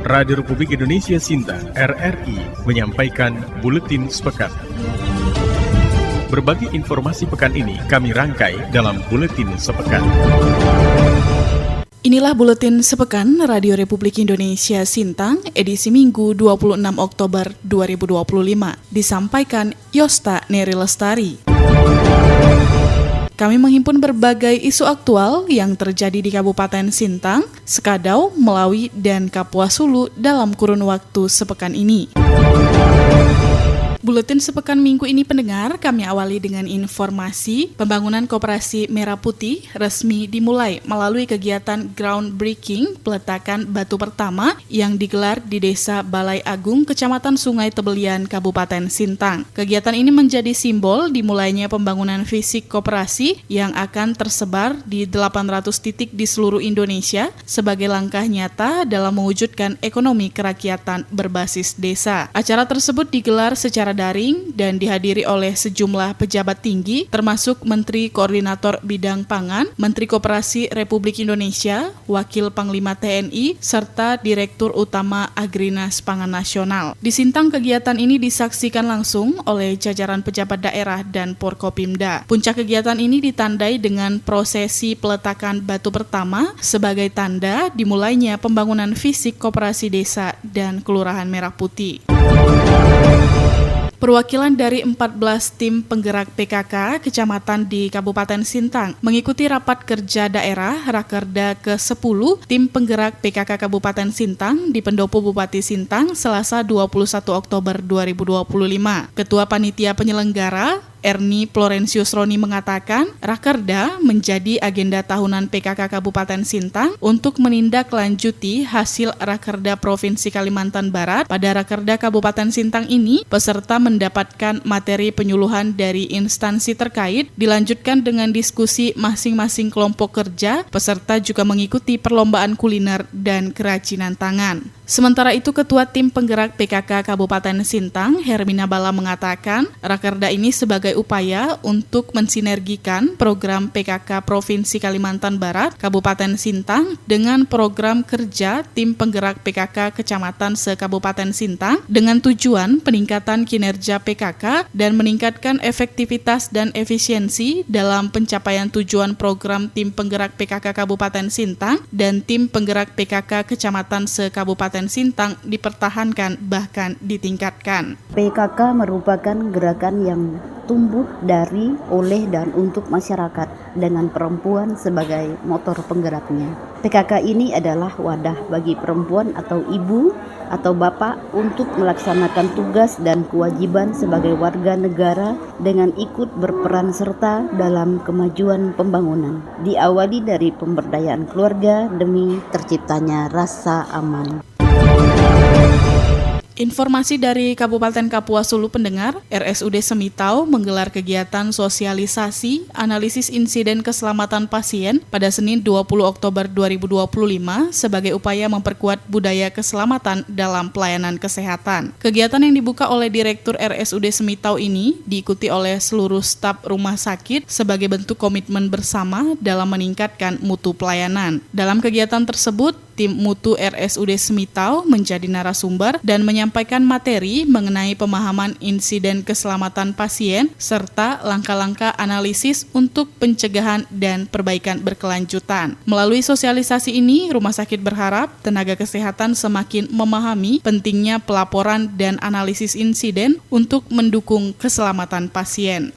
Radio Republik Indonesia Sintang, RRI, menyampaikan Buletin Sepekan. Berbagai informasi pekan ini kami rangkai dalam Buletin Sepekan. Inilah Buletin Sepekan Radio Republik Indonesia Sintang, edisi Minggu 26 Oktober 2025. Disampaikan Yosta Neri Lestari. Kami menghimpun berbagai isu aktual yang terjadi di Kabupaten Sintang, Sekadau, Melawi, dan Kapuas Hulu dalam kurun waktu sepekan ini. Buletin Sepekan Minggu ini pendengar, kami awali dengan informasi pembangunan Koperasi Merah Putih resmi dimulai melalui kegiatan groundbreaking peletakan batu pertama yang digelar di Desa Balai Agung, Kecamatan Sungai Tebelian, Kabupaten Sintang. Kegiatan ini menjadi simbol dimulainya pembangunan fisik koperasi yang akan tersebar di 800 titik di seluruh Indonesia sebagai langkah nyata dalam mewujudkan ekonomi kerakyatan berbasis desa. Acara tersebut digelar secara daring dan dihadiri oleh sejumlah pejabat tinggi termasuk Menteri Koordinator Bidang Pangan, Menteri Koperasi Republik Indonesia, Wakil Panglima TNI, serta Direktur Utama Agrinas Pangan Nasional. Di Sintang, kegiatan ini disaksikan langsung oleh jajaran pejabat daerah dan Porkopimda. Puncak kegiatan ini ditandai dengan prosesi peletakan batu pertama sebagai tanda dimulainya pembangunan fisik koperasi desa dan Kelurahan Merah Putih. Perwakilan dari 14 tim penggerak PKK kecamatan di Kabupaten Sintang mengikuti rapat kerja daerah Rakerda ke-10 tim penggerak PKK Kabupaten Sintang di Pendopo Bupati Sintang Selasa 21 Oktober 2025. Ketua Panitia Penyelenggara Erni Florensius Roni mengatakan, Rakerda menjadi agenda tahunan PKK Kabupaten Sintang untuk menindaklanjuti hasil Rakerda Provinsi Kalimantan Barat. Pada Rakerda Kabupaten Sintang ini, peserta mendapatkan materi penyuluhan dari instansi terkait, dilanjutkan dengan diskusi masing-masing kelompok kerja. Peserta juga mengikuti perlombaan kuliner dan kerajinan tangan. Sementara itu, Ketua Tim Penggerak PKK Kabupaten Sintang, Hermina Bala mengatakan, Rakerda ini sebagai upaya untuk mensinergikan program PKK Provinsi Kalimantan Barat, Kabupaten Sintang, dengan program kerja Tim Penggerak PKK Kecamatan se-Kabupaten Sintang, dengan tujuan peningkatan kinerja PKK dan meningkatkan efektivitas dan efisiensi dalam pencapaian tujuan program Tim Penggerak PKK Kabupaten Sintang dan Tim Penggerak PKK Kecamatan se-Kabupaten Sintang dipertahankan bahkan ditingkatkan. PKK merupakan gerakan yang tumbuh dari, oleh, dan untuk masyarakat dengan perempuan sebagai motor penggeraknya. PKK ini adalah wadah bagi perempuan atau ibu atau bapak untuk melaksanakan tugas dan kewajiban sebagai warga negara dengan ikut berperan serta dalam kemajuan pembangunan. Diawali dari pemberdayaan keluarga demi terciptanya rasa aman. Informasi dari Kabupaten Kapuas Hulu pendengar, RSUD Semitau menggelar kegiatan sosialisasi analisis insiden keselamatan pasien pada Senin 20 Oktober 2025 sebagai upaya memperkuat budaya keselamatan dalam pelayanan kesehatan. Kegiatan yang dibuka oleh Direktur RSUD Semitau ini diikuti oleh seluruh staf rumah sakit sebagai bentuk komitmen bersama dalam meningkatkan mutu pelayanan. Dalam kegiatan tersebut, tim mutu RSUD Semitau menjadi narasumber dan menyampaikan materi mengenai pemahaman insiden keselamatan pasien serta langkah-langkah analisis untuk pencegahan dan perbaikan berkelanjutan. Melalui sosialisasi ini, rumah sakit berharap tenaga kesehatan semakin memahami pentingnya pelaporan dan analisis insiden untuk mendukung keselamatan pasien.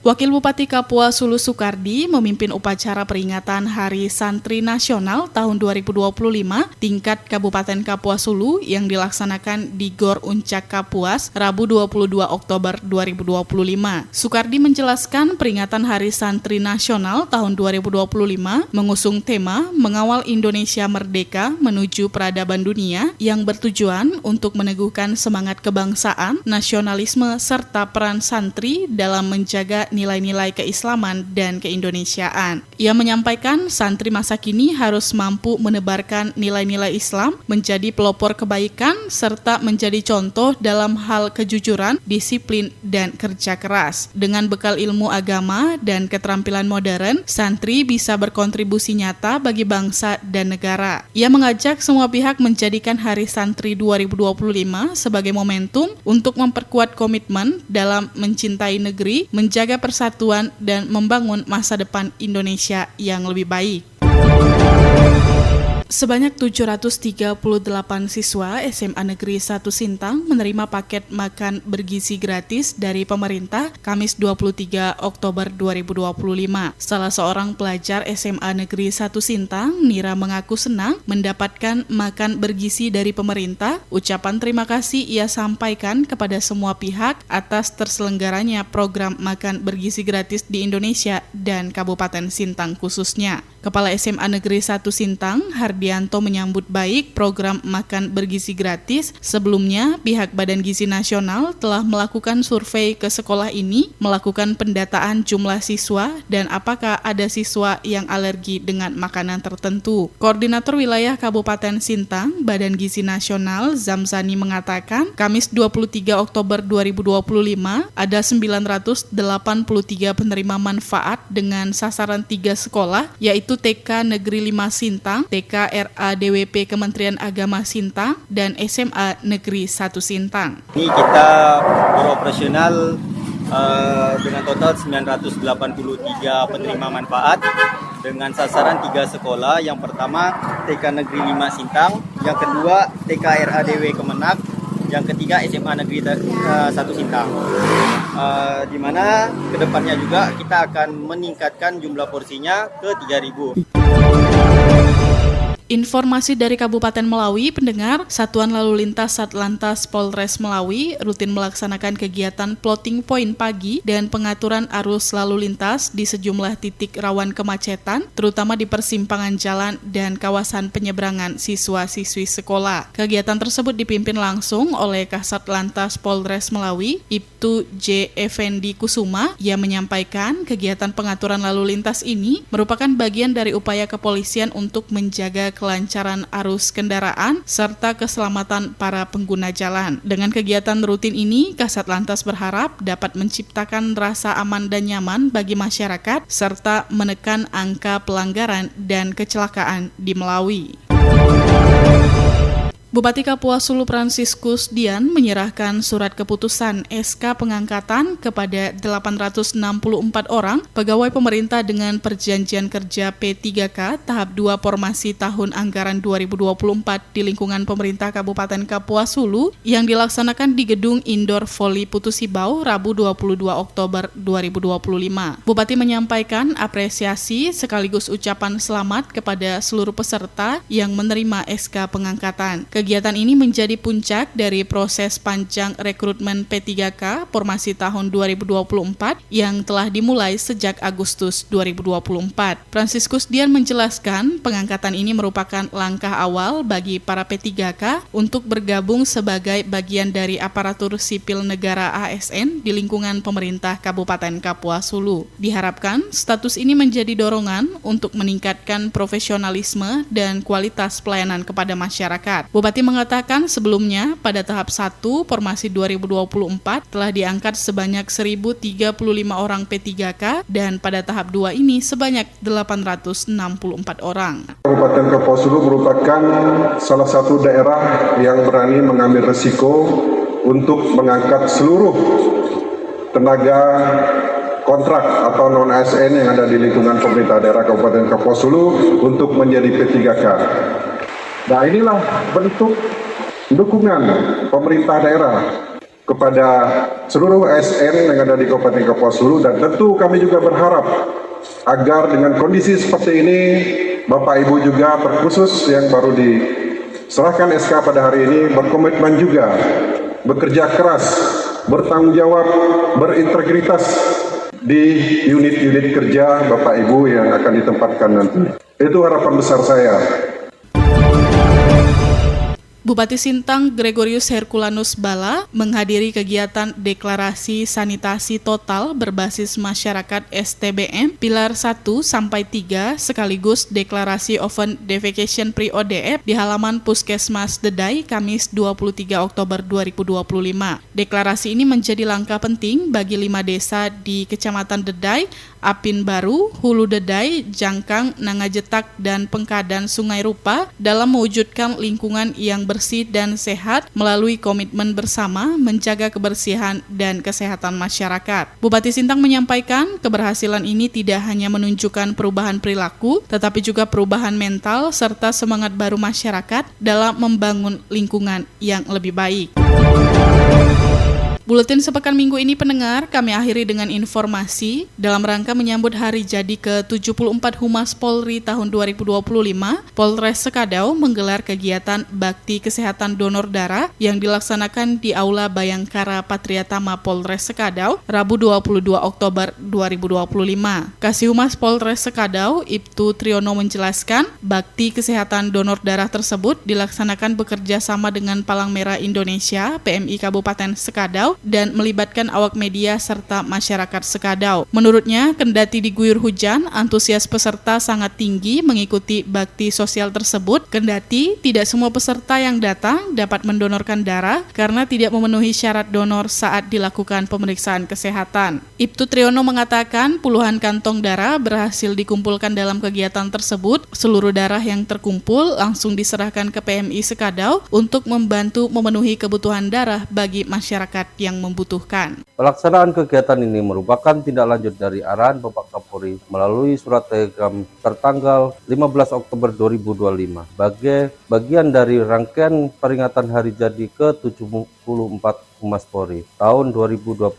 Wakil Bupati Kapuas Hulu Sukardi memimpin upacara peringatan Hari Santri Nasional tahun 2025 tingkat Kabupaten Kapuas Hulu yang dilaksanakan di Gor Uncak Kapuas Rabu 22 Oktober 2025. Sukardi menjelaskan peringatan Hari Santri Nasional tahun 2025 mengusung tema Mengawal Indonesia Merdeka Menuju Peradaban Dunia yang bertujuan untuk meneguhkan semangat kebangsaan, nasionalisme, serta peran santri dalam menjaga nilai-nilai keislaman dan keindonesiaan. Ia menyampaikan santri masa kini harus mampu menebarkan nilai-nilai Islam, menjadi pelopor kebaikan, serta menjadi contoh dalam hal kejujuran, disiplin, dan kerja keras. Dengan bekal ilmu agama dan keterampilan modern, santri bisa berkontribusi nyata bagi bangsa dan negara. Ia mengajak semua pihak menjadikan Hari Santri 2025 sebagai momentum untuk memperkuat komitmen dalam mencintai negeri, menjaga persatuan, dan membangun masa depan Indonesia yang lebih baik. Sebanyak 738 siswa SMA Negeri 1 Sintang menerima paket makan bergizi gratis dari pemerintah Kamis 23 Oktober 2025. Salah seorang pelajar SMA Negeri 1 Sintang, Nira, mengaku senang mendapatkan makan bergizi dari pemerintah. Ucapan terima kasih ia sampaikan kepada semua pihak atas terselenggaranya program makan bergizi gratis di Indonesia dan Kabupaten Sintang khususnya. Kepala SMA Negeri 1 Sintang, Hardianto, menyambut baik program makan bergizi gratis. Sebelumnya, pihak Badan Gizi Nasional telah melakukan survei ke sekolah ini, melakukan pendataan jumlah siswa dan apakah ada siswa yang alergi dengan makanan tertentu. Koordinator Wilayah Kabupaten Sintang, Badan Gizi Nasional, Zamzani, mengatakan, Kamis 23 Oktober 2025, ada 983 penerima manfaat dengan sasaran 3 sekolah, yaitu TK Negeri 5 Sintang, TK RADWP Kementerian Agama Sintang, dan SMA Negeri 1 Sintang. Ini kita beroperasional dengan total 983 penerima manfaat dengan sasaran 3 sekolah. Yang pertama TK Negeri 5 Sintang, yang kedua TK RADW Kemenak, yang ketiga SMA Negeri 1 Sintang. Di mana kedepannya juga kita akan meningkatkan jumlah porsinya ke 3.000. Informasi dari Kabupaten Melawi, pendengar, Satuan Lalu Lintas Satlantas Polres Melawi rutin melaksanakan kegiatan plotting point pagi dan pengaturan arus lalu lintas di sejumlah titik rawan kemacetan, terutama di persimpangan jalan dan kawasan penyeberangan siswa-siswi sekolah. Kegiatan tersebut dipimpin langsung oleh Kasat Lantas Polres Melawi, Ibtu J. Effendi Kusuma. Ia menyampaikan kegiatan pengaturan lalu lintas ini merupakan bagian dari upaya kepolisian untuk menjaga kelancaran arus kendaraan, serta keselamatan para pengguna jalan. Dengan kegiatan rutin ini, Kasat Lantas berharap dapat menciptakan rasa aman dan nyaman bagi masyarakat, serta menekan angka pelanggaran dan kecelakaan di Melawi. Bupati Kapuas Hulu Fransiskus Dian menyerahkan surat keputusan SK pengangkatan kepada 864 orang pegawai pemerintah dengan perjanjian kerja P3K tahap 2 formasi tahun anggaran 2024 di lingkungan pemerintah Kabupaten Kapuas Hulu yang dilaksanakan di Gedung Indoor Voli Putusibau Rabu 22 Oktober 2025. Bupati menyampaikan apresiasi sekaligus ucapan selamat kepada seluruh peserta yang menerima SK pengangkatan. Kegiatan ini menjadi puncak dari proses panjang rekrutmen P3K formasi tahun 2024 yang telah dimulai sejak Agustus 2024. Fransiskus Dian menjelaskan pengangkatan ini merupakan langkah awal bagi para P3K untuk bergabung sebagai bagian dari aparatur sipil negara ASN di lingkungan pemerintah Kabupaten Kapuas Hulu. Diharapkan status ini menjadi dorongan untuk meningkatkan profesionalisme dan kualitas pelayanan kepada masyarakat. Bupati mengatakan sebelumnya pada tahap 1 formasi 2024 telah diangkat sebanyak 1.035 orang P3K dan pada tahap 2 ini sebanyak 864 orang. Kabupaten Kapuas Hulu merupakan salah satu daerah yang berani mengambil risiko untuk mengangkat seluruh tenaga kontrak atau non-ASN yang ada di lingkungan pemerintah daerah Kabupaten Kapuas Hulu untuk menjadi P3K. Nah, inilah bentuk dukungan pemerintah daerah kepada seluruh ASN yang ada di Kabupaten Kapuas Hulu, dan tentu kami juga berharap agar dengan kondisi seperti ini Bapak Ibu juga terkhusus yang baru diserahkan SK pada hari ini berkomitmen juga, bekerja keras, bertanggung jawab, berintegritas di unit-unit kerja Bapak Ibu yang akan ditempatkan nanti. Itu harapan besar saya. Bupati Sintang Gregorius Herculanus Bala menghadiri kegiatan deklarasi sanitasi total berbasis masyarakat STBM Pilar 1-3 sekaligus deklarasi Open Defecation Free ODF di halaman Puskesmas Dedai Kamis 23 Oktober 2025. Deklarasi ini menjadi langkah penting bagi 5 desa di Kecamatan Dedai, Apin Baru, Hulu Dedai, Jangkang, Nangajetak, dan Pengkadan Sungai Rupa dalam mewujudkan lingkungan yang bersih dan sehat melalui komitmen bersama menjaga kebersihan dan kesehatan masyarakat. Bupati Sintang menyampaikan keberhasilan ini tidak hanya menunjukkan perubahan perilaku, tetapi juga perubahan mental serta semangat baru masyarakat dalam membangun lingkungan yang lebih baik. Buletin sepekan minggu ini pendengar, kami akhiri dengan informasi dalam rangka menyambut hari jadi ke-74 Humas Polri tahun 2025, Polres Sekadau menggelar kegiatan Bakti Kesehatan Donor Darah yang dilaksanakan di Aula Bayangkara Patriatama Polres Sekadau, Rabu 22 Oktober 2025. Kasih Humas Polres Sekadau, Ibtu Triono menjelaskan, Bakti Kesehatan Donor Darah tersebut dilaksanakan bekerja sama dengan Palang Merah Indonesia, PMI Kabupaten Sekadau, dan melibatkan awak media serta masyarakat Sekadau. Menurutnya, kendati diguyur hujan, antusias peserta sangat tinggi mengikuti bakti sosial tersebut, kendati tidak semua peserta yang datang dapat mendonorkan darah karena tidak memenuhi syarat donor saat dilakukan pemeriksaan kesehatan. Ibtu Triono mengatakan puluhan kantong darah berhasil dikumpulkan dalam kegiatan tersebut. Seluruh darah yang terkumpul langsung diserahkan ke PMI Sekadau untuk membantu memenuhi kebutuhan darah bagi masyarakat yang membutuhkan. Pelaksanaan kegiatan ini merupakan tindak lanjut dari arahan Bapak Kapolri melalui surat telegram tertanggal 15 Oktober 2025 sebagai bagian dari rangkaian peringatan hari jadi ke-74 Humas Polri tahun 2025.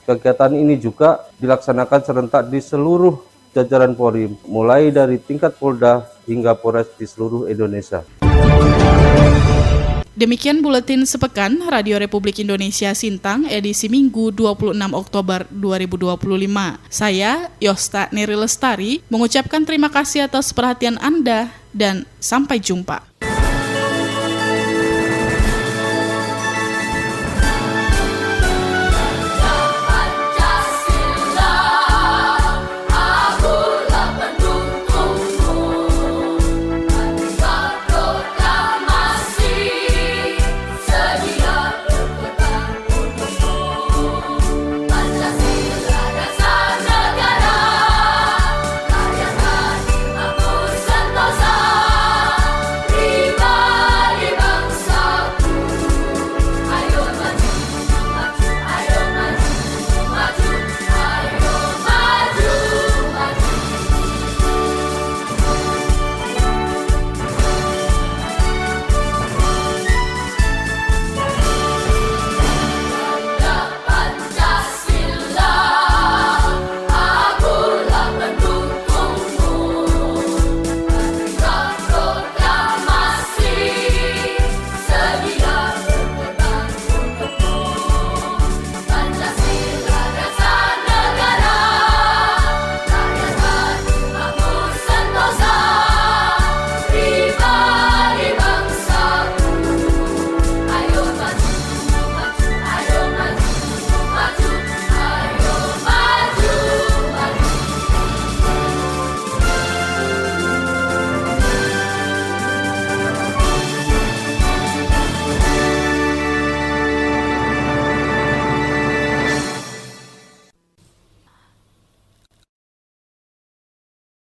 Kegiatan ini juga dilaksanakan serentak di seluruh jajaran Polri mulai dari tingkat Polda hingga Polres di seluruh Indonesia. Demikian buletin sepekan Radio Republik Indonesia Sintang edisi Minggu 26 Oktober 2025. Saya, Yosta Neri Lestari, mengucapkan terima kasih atas perhatian Anda dan sampai jumpa.